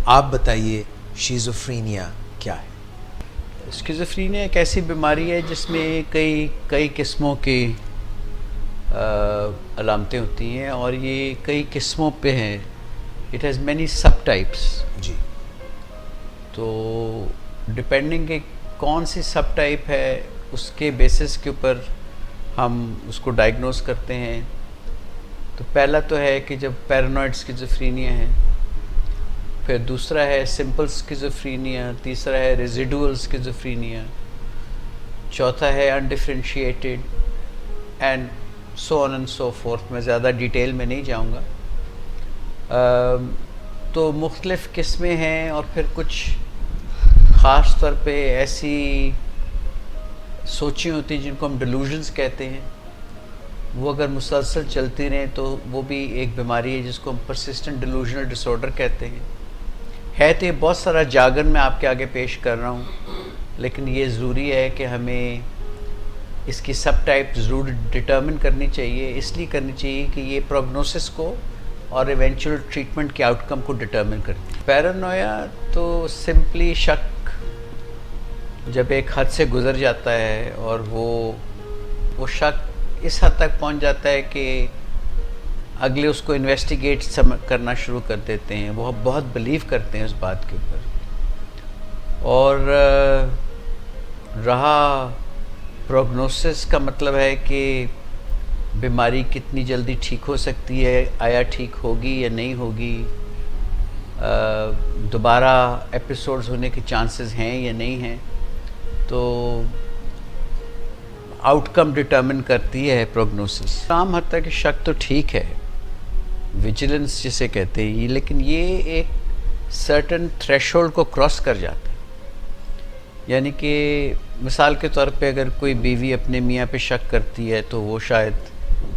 آپ بتائیے شیزوفرینیا کیا ہے؟ اسکیزوفرینیا ایک ایسی بیماری ہے جس میں کئی قسموں کی علامتیں ہوتی ہیں اور یہ کئی قسموں پہ ہیں. It has many sub types. جی. تو ڈپینڈنگ کہ کون سی سب ٹائپ ہے اس کے بیسس کے اوپر ہم اس کو ڈائگنوز کرتے ہیں. تو پہلا تو ہے کہ جب پیرانوئڈ اسکیزوفرینیا ہے، پھر دوسرا ہے سمپل اسکیزوفرینیا، تیسرا ہے ریزیڈول اسکیزوفرینیا، چوتھا ہے undifferentiated and so on and so forth. میں زیادہ ڈیٹیل میں نہیں جاؤں گا. تو مختلف قسمیں ہیں اور پھر کچھ خاص طور پہ ایسی سوچیں ہوتی ہیں جن کو ہم ڈیلوژنس کہتے ہیں. وہ اگر مسلسل چلتی رہیں تو وہ بھی ایک بیماری ہے جس کو ہم پرسسٹنٹ ڈیلوژنل ڈس آرڈر کہتے ہیں. ہے تو یہ بہت سارا جاگن میں آپ کے آگے پیش کر رہا ہوں، لیکن یہ ضروری ہے کہ ہمیں اس کی سب ٹائپ ضرور ڈٹرمن کرنی چاہیے. اس لیے کرنی چاہیے کہ یہ پروگنوسس کو اور ایونچوئل ٹریٹمنٹ کے آؤٹ کم کو ڈٹرمن کرتی ہے. پیرانویا تو سمپلی شک جب ایک حد سے گزر جاتا ہے اور وہ شک اس حد تک پہنچ جاتا ہے کہ اگلے اس کو انویسٹیگیٹ کرنا شروع کر دیتے ہیں. وہ بہت بلیو کرتے ہیں اس بات کے اوپر. اور رہا پروگنوسس کا مطلب ہے کہ بیماری کتنی جلدی ٹھیک ہو سکتی ہے، آیا ٹھیک ہوگی یا نہیں ہوگی، دوبارہ ایپیسوڈز ہونے کے چانسز ہیں یا نہیں ہیں. تو آؤٹ کم ڈٹرمن کرتی ہے پروگنوسس. عام حد تک شک تو ٹھیک ہے، ویجیلنس جسے کہتے ہیں، لیکن یہ ایک سرٹن تھریش ہولڈ کو کراس کر جاتا ہے. یعنی کہ مثال کے طور پہ اگر کوئی بیوی اپنے میاں پہ شک کرتی ہے تو وہ شاید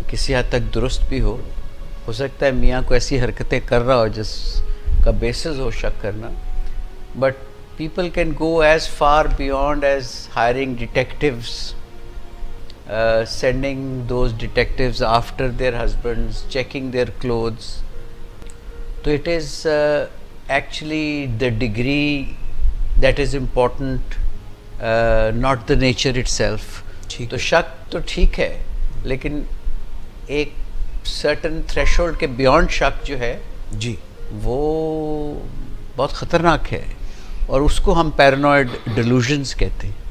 کسی حد تک درست بھی ہو سکتا ہے میاں کو ایسی حرکتیں کر رہا ہو جس کا بیسس ہو شک کرنا. But people can go as far beyond as hiring ڈیٹیکٹیوز، sending those detectives after their husbands, checking their clothes. So it is actually the degree that is important, not the nature itself. تو شک تو ٹھیک ہے، لیکن ایک certain threshold کے beyond شک جو ہے جی وہ بہت خطرناک ہے، اور اس کو ہم پیرانوئڈ ڈیلوژنس کہتے ہیں.